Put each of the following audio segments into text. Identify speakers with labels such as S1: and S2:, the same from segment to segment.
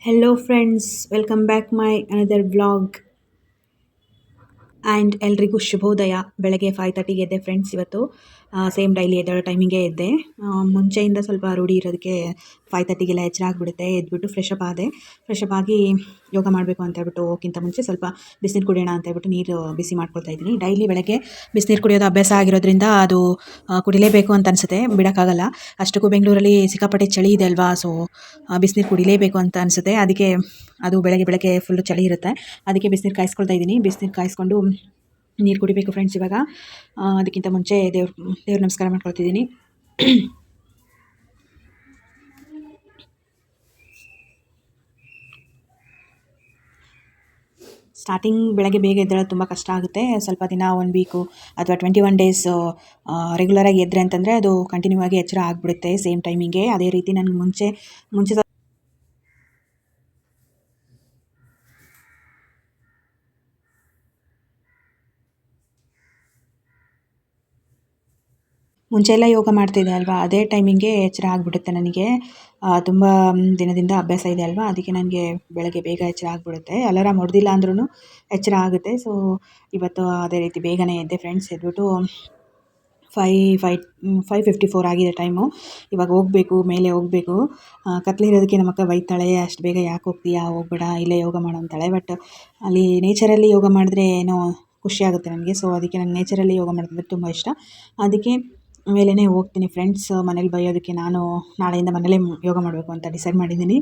S1: Hello friends, welcome back my another vlog. And ಎಲ್ರಿಗೂ ಶುಭೋದಯ. ಬೆಳಗ್ಗೆ 5:30ಗೆ ಎದ್ದೆ ಫ್ರೆಂಡ್ಸ್ ಇವತ್ತು. ಸೇಮ್ ಡೈಲಿ ಎದ್ದೇಳೋ ಟೈಮಿಂಗೇ ಎದ್ದೆ. ಮುಂಚೆಯಿಂದ ಸ್ವಲ್ಪ ರೂಢಿ ಇರೋದಕ್ಕೆ 5:30ಗೆಲ್ಲ ಎಚ್ಚರ ಆಗಿಬಿಡುತ್ತೆ. ಎದ್ಬಿಟ್ಟು ಫ್ರೆಶಪ್ ಆದೆ. ಫ್ರೆಶಪ್ ಆಗಿ ಯೋಗ ಮಾಡಬೇಕು ಅಂತ ಹೇಳ್ಬಿಟ್ಟು ಹೋಗೋಕ್ಕಿಂತ ಮುಂಚೆ ಸ್ವಲ್ಪ ಬಿಸಿನೀರು ಕುಡಿಯೋಣ ಅಂತ ಹೇಳ್ಬಿಟ್ಟು ನೀರು ಬಿಸಿ ಮಾಡ್ಕೊಳ್ತಾ ಇದ್ದೀನಿ. ಡೈಲಿ ಬೆಳಗ್ಗೆ ಬಿಸಿನೀರು ಕುಡಿಯೋದು ಅಭ್ಯಾಸ ಆಗಿರೋದ್ರಿಂದ ಅದು ಕುಡಿಲೇಬೇಕು ಅಂತ ಅನಿಸುತ್ತೆ, ಬಿಡೋಕ್ಕಾಗಲ್ಲ. ಅಷ್ಟಕ್ಕೂ ಬೆಂಗಳೂರಲ್ಲಿ ಸಿಕ್ಕಾಪಟ್ಟೆ ಚಳಿ ಇದೆ ಅಲ್ವಾ, ಸೊ ಬಿಸಿನೀರು ಕುಡಿಲೇಬೇಕು ಅಂತ ಅನಿಸುತ್ತೆ. ಅದಕ್ಕೆ ಅದು ಬೆಳಗ್ಗೆ ಬೆಳಗ್ಗೆ ಫುಲ್ಲು ಚಳಿ ಇರುತ್ತೆ. ಅದಕ್ಕೆ ಬಿಸಿನೀರು ಕಾಯಿಸ್ಕೊಳ್ತಾ ಇದ್ದೀನಿ. ಬಿಸಿನೀರು ಕಾಯಿಸ್ಕೊಂಡು ನೀರು ಕುಡಿಬೇಕು ಫ್ರೆಂಡ್ಸ್ ಇವಾಗ. ಅದಕ್ಕಿಂತ ಮುಂಚೆ ದೇವ್ರ ನಮಸ್ಕಾರ ಮಾಡ್ಕೊಳ್ತಿದ್ದೀನಿ. ಸ್ಟಾರ್ಟಿಂಗ್ ಬೆಳಗ್ಗೆ ಬೇಗ ಎದ್ದೇಳೋದು ತುಂಬ ಕಷ್ಟ ಆಗುತ್ತೆ. ಸ್ವಲ್ಪ ದಿನ 1 ವೀಕು ಅಥವಾ 21 ಡೇಸ್ ರೆಗ್ಯುಲರಾಗಿ ಎದ್ದರೆ ಅಂತಂದರೆ ಅದು ಕಂಟಿನ್ಯೂ ಆಗಿ ಎಚ್ಚರ ಆಗಿಬಿಡುತ್ತೆ ಸೇಮ್ ಟೈಮಿಂಗೆ. ಅದೇ ರೀತಿ ನನಗೆ ಮುಂಚೆ ಎಲ್ಲ ಯೋಗ ಮಾಡ್ತಿದ್ದೆ ಅಲ್ವಾ, ಅದೇ ಟೈಮಿಂಗೆ ಎಚ್ಚರ ಆಗಿಬಿಡುತ್ತೆ ನನಗೆ. ತುಂಬ ದಿನದಿಂದ ಅಭ್ಯಾಸ ಇದೆ ಅಲ್ವಾ, ಅದಕ್ಕೆ ನನಗೆ ಬೆಳಗ್ಗೆ ಬೇಗ ಎಚ್ಚರ ಆಗಿಬಿಡುತ್ತೆ. ಅಲಾರಾಮ್ ಹೊಡೆದಿಲ್ಲ ಅಂದ್ರೂ ಎಚ್ಚರ ಆಗುತ್ತೆ. ಸೊ ಇವತ್ತು ಅದೇ ರೀತಿ ಬೇಗನೆ ಎದ್ದೆ ಫ್ರೆಂಡ್ಸ್. ಎದ್ಬಿಟ್ಟು 5:54 ಆಗಿದೆ ಟೈಮು. ಇವಾಗ ಹೋಗಬೇಕು, ಮೇಲೆ ಹೋಗಬೇಕು. ಕತ್ಲಿರೋದಕ್ಕೆ ನಮ್ಮಕ್ಕ ಬೈತಾಳೆ, ಅಷ್ಟು ಬೇಗ ಯಾಕೆ ಹೋಗ್ತೀಯಾ, ಹೋಗ್ಬೇಡ, ಇಲ್ಲೇ ಯೋಗ ಮಾಡು ಅಂತಾಳೆ. ಬಟ್ ಅಲ್ಲಿ ನೇಚರಲ್ಲಿ ಯೋಗ ಮಾಡಿದ್ರೆ ಏನೋ ಖುಷಿಯಾಗುತ್ತೆ ನನಗೆ. ಸೊ ಅದಕ್ಕೆ ನನಗೆ ನೇಚರಲ್ಲಿ ಯೋಗ ಮಾಡೋದಂದರೆ ತುಂಬ ಇಷ್ಟ. ಅದಕ್ಕೆ ಮೇಲೇ ಹೋಗ್ತೀನಿ ಫ್ರೆಂಡ್ಸ್. ಮನೇಲಿ ಬೈಯೋದಕ್ಕೆ ನಾನು ನಾಳೆಯಿಂದ ಮನೇಲೇ ಯೋಗ ಮಾಡಬೇಕು ಅಂತ ಡಿಸೈಡ್ ಮಾಡಿದ್ದೀನಿ.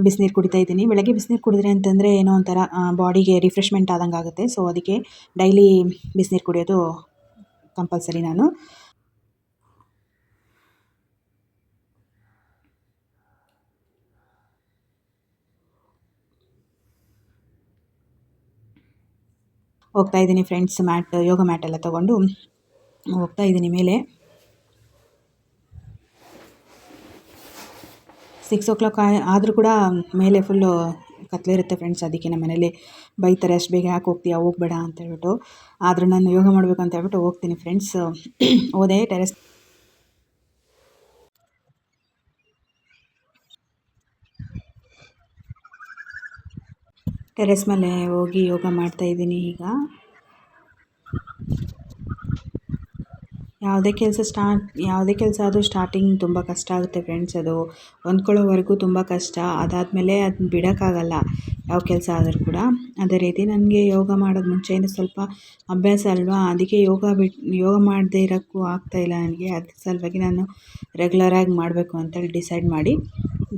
S1: ಬಿಸಿನೀರು ಕುಡಿತಾ ಇದ್ದೀನಿ. ಬೆಳಗ್ಗೆ ಬಿಸಿನೀರು ಕುಡಿದ್ರೆ ಅಂತಂದರೆ ಏನೋ ಒಂಥರ ಬಾಡಿಗೆ ರಿಫ್ರೆಶ್ಮೆಂಟ್ ಆದಂಗೆ ಆಗುತ್ತೆ. ಸೊ ಅದಕ್ಕೆ ಡೈಲಿ ಬಿಸಿನೀರು ಕುಡಿಯೋದು ಕಂಪಲ್ಸರಿ ನಾನು. ಹೋಗ್ತಾ ಇದ್ದೀನಿ ಫ್ರೆಂಡ್ಸ್. ಯೋಗ ಮ್ಯಾಟ್ ಎಲ್ಲ ತೊಗೊಂಡು ಹೋಗ್ತಾ ಇದ್ದೀನಿ ಮೇಲೆ. 6 o'clock ಆದರೂ ಕೂಡ ಮೇಲೆ ಫುಲ್ಲು ಕತ್ಲಿರುತ್ತೆ ಫ್ರೆಂಡ್ಸ್. ಅದಕ್ಕೆ ನಮ್ಮ ಮನೇಲಿ ಬೈತಾರೆ, ಅಷ್ಟು ಬೇಗ ಯಾಕೆ ಹೋಗ್ತೀಯಾ, ಹೋಗಬೇಡ ಅಂತ ಹೇಳ್ಬಿಟ್ಟು. ಆದರೂ ನಾನು ಯೋಗ ಮಾಡಬೇಕು ಅಂತ ಹೇಳ್ಬಿಟ್ಟು ಹೋಗ್ತೀನಿ ಫ್ರೆಂಡ್ಸ್. ಹೋದೆ ಟೆರೆಸ್ ಮೇಲೆ ಹೋಗಿ ಯೋಗ ಮಾಡ್ತಾಯಿದ್ದೀನಿ ಈಗ. ಯಾವುದೇ ಕೆಲಸ ಆದರೂ ಸ್ಟಾರ್ಟಿಂಗ್ ತುಂಬ ಕಷ್ಟ ಆಗುತ್ತೆ ಫ್ರೆಂಡ್ಸ್. ಅದು ಹೊಂದ್ಕೊಳ್ಳೋವರೆಗೂ ತುಂಬ ಕಷ್ಟ. ಅದಾದಮೇಲೆ ಅದನ್ನ ಬಿಡೋಕ್ಕಾಗಲ್ಲ ಯಾವ ಕೆಲಸ ಆದರೂ ಕೂಡ. ಅದೇ ರೀತಿ ನನಗೆ ಯೋಗ ಮಾಡೋದು ಮುಂಚೆಯಿಂದ ಸ್ವಲ್ಪ ಅಭ್ಯಾಸ ಅಲ್ವಾ, ಅದಕ್ಕೆ ಯೋಗ ಮಾಡದೇ ಇರೋಕ್ಕೂ ಆಗ್ತಾಯಿಲ್ಲ ನನಗೆ. ಅದ್ರ ಸಲುವಾಗಿ ನಾನು ರೆಗ್ಯುಲರಾಗಿ ಮಾಡಬೇಕು ಅಂತೇಳಿ ಡಿಸೈಡ್ ಮಾಡಿ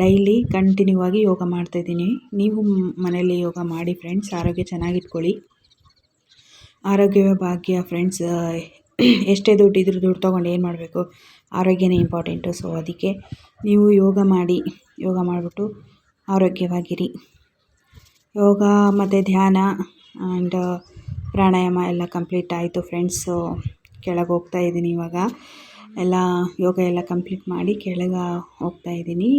S1: ಡೈಲಿ ಕಂಟಿನ್ಯೂ ಆಗಿ ಯೋಗ ಮಾಡ್ತಾಯಿದ್ದೀನಿ. ನೀವು ಮನೇಲಿ ಯೋಗ ಮಾಡಿ ಫ್ರೆಂಡ್ಸ್. ಆರೋಗ್ಯ ಚೆನ್ನಾಗಿಟ್ಕೊಳ್ಳಿ. ಆರೋಗ್ಯವೇ ಭಾಗ್ಯ ಫ್ರೆಂಡ್ಸ್. ಎಷ್ಟೇ ದುಡ್ಡಿದ್ರೂ ದುಡ್ಡು ತೊಗೊಂಡು ಏನು ಮಾಡಬೇಕು, ಆರೋಗ್ಯನೇ ಇಂಪಾರ್ಟೆಂಟು. ಸೊ ಅದಕ್ಕೆ ನೀವು ಯೋಗ ಮಾಡಿಬಿಟ್ಟು ಆರೋಗ್ಯವಾಗಿರಿ. ಯೋಗ ಮತ್ತು ಧ್ಯಾನ ಆ್ಯಂಡ್ ಪ್ರಾಣಾಯಾಮ ಎಲ್ಲ ಕಂಪ್ಲೀಟ್ ಆಯಿತು ಫ್ರೆಂಡ್ಸು. ಕೆಳಗೆ ಹೋಗ್ತಾ ಇದ್ದೀನಿ ಇವಾಗ. ಎಲ್ಲ ಯೋಗ ಎಲ್ಲ ಕಂಪ್ಲೀಟ್ ಮಾಡಿ ಕೆಳಗೆ ಹೋಗ್ತಾ ಇದ್ದೀನಿ.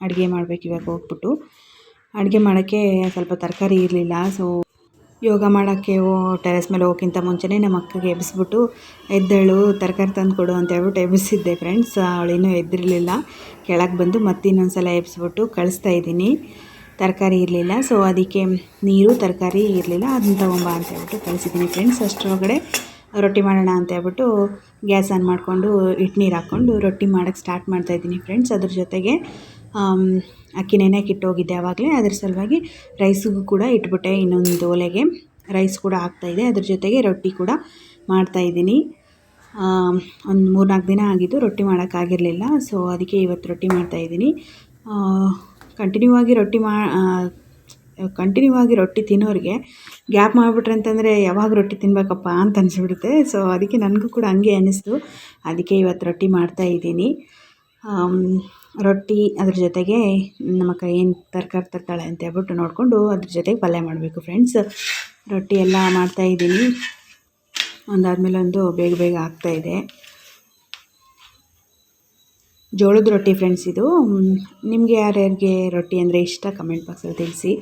S1: ಅಡುಗೆ ಮಾಡಬೇಕು ಇವಾಗ ಹೋಗ್ಬಿಟ್ಟು. ಅಡುಗೆ ಮಾಡೋಕ್ಕೆ ಸ್ವಲ್ಪ ತರಕಾರಿ ಇರಲಿಲ್ಲ. ಸೊ ಯೋಗ ಮಾಡೋಕ್ಕೆ ಟೆರೆಸ್ ಮೇಲೆ ಹೋಗೋಕ್ಕಿಂತ ಮುಂಚೆನೇ ನಮ್ಮ ಅಕ್ಕಗೆ ಎಬ್ಬಿಸ್ಬಿಟ್ಟು, ಎದ್ದೇಳು ತರಕಾರಿ ತಂದು ಕೊಡು ಅಂತ ಹೇಳ್ಬಿಟ್ಟು ಎಬ್ಬಿಸಿದ್ದೆ ಫ್ರೆಂಡ್ಸ್. ಅವಳಿನ್ನೂ ಎದ್ದಿರಲಿಲ್ಲ. ಕೆಳಗೆ ಬಂದು ಮತ್ತೆ ಇನ್ನೊಂದು ಸಲ ಎಬ್ಬಿಸ್ಬಿಟ್ಟು ಕಳಿಸ್ತಾ ಇದ್ದೀನಿ. ತರಕಾರಿ ಇರಲಿಲ್ಲ, ಸೊ ಅದಕ್ಕೆ ನೀರು ತರಕಾರಿ ಇರಲಿಲ್ಲ, ಅದನ್ನ ತೊಗೊಂಬ ಅಂತ ಹೇಳ್ಬಿಟ್ಟು ಕಳಿಸಿದ್ದೀನಿ ಫ್ರೆಂಡ್ಸ್. ಅಷ್ಟರೊಳಗಡೆ ರೊಟ್ಟಿ ಮಾಡೋಣ ಅಂತ ಹೇಳ್ಬಿಟ್ಟು ಗ್ಯಾಸ್ ಆನ್ ಮಾಡಿಕೊಂಡು ನೀರು ಹಾಕ್ಕೊಂಡು ರೊಟ್ಟಿ ಮಾಡೋಕ್ಕೆ ಸ್ಟಾರ್ಟ್ ಮಾಡ್ತಾಯಿದ್ದೀನಿ ಫ್ರೆಂಡ್ಸ್. ಅದ್ರ ಜೊತೆಗೆ ಅಕ್ಕಿ ನೆನೆಯಕ್ಕೆ ಇಟ್ಟೋಗಿದ್ದೆ ಆವಾಗಲೇ. ಅದ್ರ ಸಲುವಾಗಿ ರೈಸಿಗೂ ಕೂಡ ಇಟ್ಬಿಟ್ಟೆ. ಇನ್ನೊಂದು ಒಲೆಗೆ ರೈಸ್ ಕೂಡ ಆಗ್ತಾಯಿದೆ. ಅದ್ರ ಜೊತೆಗೆ ರೊಟ್ಟಿ ಕೂಡ ಮಾಡ್ತಾಯಿದ್ದೀನಿ. ಒಂದು 3-4 ದಿನ ಆಗಿದ್ದು ರೊಟ್ಟಿ ಮಾಡೋಕ್ಕಾಗಿರಲಿಲ್ಲ. ಸೊ ಅದಕ್ಕೆ ಇವತ್ತು ರೊಟ್ಟಿ ಮಾಡ್ತಾಯಿದ್ದೀನಿ. ಕಂಟಿನ್ಯೂ ಆಗಿ ರೊಟ್ಟಿ ತಿನ್ನೋರಿಗೆ ಗ್ಯಾಪ್ ಮಾಡಿಬಿಟ್ರೆ ಅಂತಂದರೆ ಯಾವಾಗ ರೊಟ್ಟಿ ತಿನ್ನಬೇಕಪ್ಪ ಅಂತ ಅನಿಸ್ಬಿಡುತ್ತೆ. ಸೊ ಅದಕ್ಕೆ ನನಗೂ ಕೂಡ ಹಂಗೆ ಅನ್ನಿಸ್ತು. ಅದಕ್ಕೆ ಇವತ್ತು ರೊಟ್ಟಿ ಮಾಡ್ತಾಯಿದ್ದೀನಿ. ರೊಟ್ಟಿ ಅದ್ರ ಜೊತೆಗೆ ನಮ್ಮ ಅಕ್ಕ ಏನು ತರಕಾರಿ ತರ್ತಾಳೆ ಅಂತ ಹೇಳ್ಬಿಟ್ಟು ನೋಡಿಕೊಂಡು ಅದ್ರ ಜೊತೆಗೆ ಪಲ್ಯ ಮಾಡಬೇಕು ಫ್ರೆಂಡ್ಸ್. ರೊಟ್ಟಿ ಎಲ್ಲ ಮಾಡ್ತಾಯಿದ್ದೀನಿ. ಒಂದಾದಮೇಲೆ ಒಂದು ಬೇಗ ಬೇಗ ಆಗ್ತಾಯಿದೆ. ಜೋಳದ ರೊಟ್ಟಿ ಫ್ರೆಂಡ್ಸ್ ಇದು. ನಿಮಗೆ ಯಾರ್ಯಾರಿಗೆ ರೊಟ್ಟಿ ಅಂದರೆ ಇಷ್ಟ ಕಮೆಂಟ್ ಬಾಕ್ಸಲ್ಲಿ ತಿಳಿಸಿ.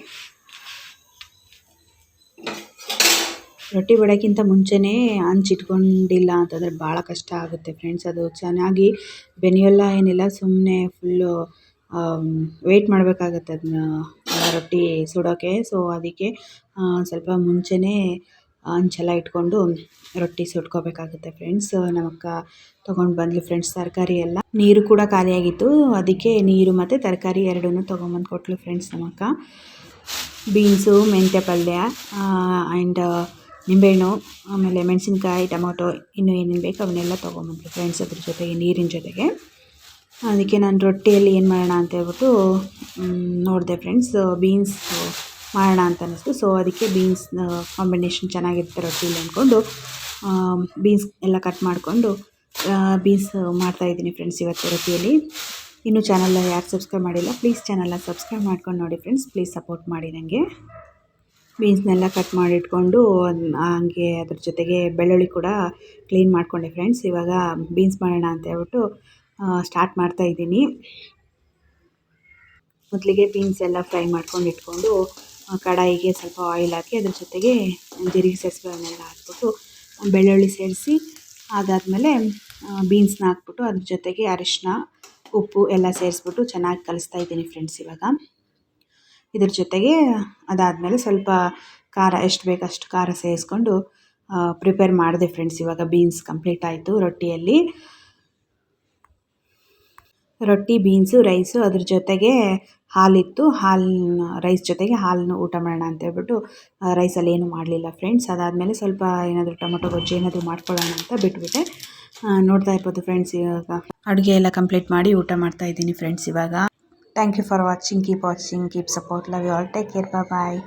S1: ರೊಟ್ಟಿ ಬಡೋಕ್ಕಿಂತ ಮುಂಚೆನೇ ಹಂಚಿಟ್ಕೊಂಡಿಲ್ಲ ಅಂತಂದರೆ ಭಾಳ ಕಷ್ಟ ಆಗುತ್ತೆ ಫ್ರೆಂಡ್ಸ್. ಅದು ಚೆನ್ನಾಗಿ ಬೆನೆಯೋಲ್ಲ ಏನಿಲ್ಲ, ಸುಮ್ಮನೆ ಫುಲ್ಲು ವೆಯ್ಟ್ ಮಾಡಬೇಕಾಗತ್ತೆ ಅದನ್ನ ರೊಟ್ಟಿ ಸುಡೋಕ್ಕೆ. ಸೊ ಅದಕ್ಕೆ ಸ್ವಲ್ಪ ಮುಂಚೆನೇ ಹಂಚೆಲ್ಲ ಇಟ್ಕೊಂಡು ರೊಟ್ಟಿ ಸುಟ್ಕೋಬೇಕಾಗುತ್ತೆ ಫ್ರೆಂಡ್ಸ್. ನಮ್ಮಕ್ಕ ತೊಗೊಂಡು ಬಂದ್ಲು ಫ್ರೆಂಡ್ಸ್ ತರಕಾರಿ ಎಲ್ಲ. ನೀರು ಕೂಡ ಖಾಲಿಯಾಗಿತ್ತು, ಅದಕ್ಕೆ ನೀರು ಮತ್ತು ತರಕಾರಿ ಎರಡನ್ನೂ ತೊಗೊಂಬಂದು ಕೊಟ್ಟಳು ಫ್ರೆಂಡ್ಸ್ ನಮ್ಮಕ್ಕ. ಬೀನ್ಸು, ಮೆಂತ್ಯ ಪಲ್ಯ ಆ್ಯಂಡ್ ನಿಂಬೆಹಣ್ಣು, ಆಮೇಲೆ ಮೆಣಸಿನ್ಕಾಯಿ, ಟೊಮೊಟೊ, ಇನ್ನೂ ಏನೇನು ಬೇಕು ಅವನ್ನೆಲ್ಲ ತೊಗೊಂಬಂದ್ಲು ಫ್ರೆಂಡ್ಸ್ ಅದ್ರ ಜೊತೆಗೆ, ನೀರಿನ ಜೊತೆಗೆ. ಅದಕ್ಕೆ ನಾನು ರೊಟ್ಟಿಯಲ್ಲಿ ಏನು ಮಾಡೋಣ ಅಂತ ಹೇಳ್ಬಿಟ್ಟು ನೋಡಿದೆ ಫ್ರೆಂಡ್ಸ್. ಬೀನ್ಸ್ ಮಾಡೋಣ ಅಂತ ಅನ್ನಿಸ್ತು. ಸೊ ಅದಕ್ಕೆ ಬೀನ್ಸ್ ಕಾಂಬಿನೇಷನ್ ಚೆನ್ನಾಗಿರುತ್ತೆ ರೊಟ್ಟಿಲಿ ಅಂದ್ಕೊಂಡು ಬೀನ್ಸ್ ಎಲ್ಲ ಕಟ್ ಮಾಡಿಕೊಂಡು ಬೀನ್ಸ್ ಮಾಡ್ತಾಯಿದ್ದೀನಿ ಫ್ರೆಂಡ್ಸ್ ಇವತ್ತು ರೊಟ್ಟಿಯಲ್ಲಿ. ಇನ್ನೂ ಚಾನಲ್ನ ಯಾರು ಸಬ್ಸ್ಕ್ರೈಬ್ ಮಾಡಿಲ್ಲ, ಪ್ಲೀಸ್ ಚಾನಲ್ನ ಸಬ್ಸ್ಕ್ರೈಬ್ ಮಾಡ್ಕೊಂಡು ನೋಡಿ ಫ್ರೆಂಡ್ಸ್, ಪ್ಲೀಸ್ ಸಪೋರ್ಟ್ ಮಾಡಿ ನನಗೆ. ಬೀನ್ಸ್ನೆಲ್ಲ ಕಟ್ ಮಾಡಿಟ್ಕೊಂಡು ಹಂಗೆ ಅದ್ರ ಜೊತೆಗೆ ಬೆಳ್ಳುಳ್ಳಿ ಕೂಡ ಕ್ಲೀನ್ ಮಾಡಿಕೊಂಡೆ ಫ್ರೆಂಡ್ಸ್. ಇವಾಗ ಬೀನ್ಸ್ ಮಾಡೋಣ ಅಂತ ಹೇಳ್ಬಿಟ್ಟು ಸ್ಟಾರ್ಟ್ ಮಾಡ್ತಾಯಿದ್ದೀನಿ. ಮೊದಲಿಗೆ ಬೀನ್ಸ್ ಎಲ್ಲ ಫ್ರೈ ಮಾಡ್ಕೊಂಡು ಇಟ್ಕೊಂಡು ಕಡಾಯಿಗೆ ಸ್ವಲ್ಪ ಆಯಿಲ್ ಹಾಕಿ ಅದ್ರ ಜೊತೆಗೆ ಜೀರಿಗೆ ಸಾಸಿವೆನೆಲ್ಲ ಹಾಕ್ಬಿಟ್ಟು ಬೆಳ್ಳುಳ್ಳಿ ಸೇರಿಸಿ, ಅದಾದಮೇಲೆ ಬೀನ್ಸ್ನ ಹಾಕ್ಬಿಟ್ಟು ಅದ್ರ ಜೊತೆಗೆ ಅರಿಶಿನ, ಉಪ್ಪು ಎಲ್ಲ ಸೇರಿಸ್ಬಿಟ್ಟು ಚೆನ್ನಾಗಿ ಕಲಿಸ್ತಾ ಇದ್ದೀನಿ ಫ್ರೆಂಡ್ಸ್. ಇವಾಗ ಇದ್ರ ಜೊತೆಗೆ ಅದಾದಮೇಲೆ ಸ್ವಲ್ಪ ಖಾರ ಎಷ್ಟು ಬೇಕು ಅಷ್ಟು ಖಾರ ಸೇರಿಸ್ಕೊಂಡು ಪ್ರಿಪೇರ್ ಮಾಡಿದೆ ಫ್ರೆಂಡ್ಸ್. ಇವಾಗ ಬೀನ್ಸ್ ಕಂಪ್ಲೀಟ್ ಆಯಿತು. ರೊಟ್ಟಿ, ಬೀನ್ಸು, ರೈಸು, ಅದ್ರ ಜೊತೆಗೆ ಹಾಲಿತ್ತು. ರೈಸ್ ಜೊತೆಗೆ ಹಾಲನ್ನು ಊಟ ಮಾಡೋಣ ಅಂತೇಳ್ಬಿಟ್ಟು ರೈಸಲ್ಲಿ ಏನೂ ಮಾಡಲಿಲ್ಲ ಫ್ರೆಂಡ್ಸ್. ಅದಾದಮೇಲೆ ಸ್ವಲ್ಪ ಏನಾದರೂ ಟೊಮೊಟೊ ಗೊಜ್ಜು ಏನಾದರೂ ಮಾಡ್ಕೊಳ್ಳೋಣ ಅಂತ ಬಿಟ್ಬಿಟ್ಟೆ. ನೋಡ್ತಾ ಇರ್ಬೋದು ಫ್ರೆಂಡ್ಸ್, ಇವಾಗ ಅಡುಗೆ ಎಲ್ಲ ಕಂಪ್ಲೀಟ್ ಮಾಡಿ ಊಟ ಮಾಡ್ತಾಯಿದ್ದೀನಿ ಫ್ರೆಂಡ್ಸ್ ಇವಾಗ. Thank you for watching. Keep watching, keep support, love you all, take care, bye.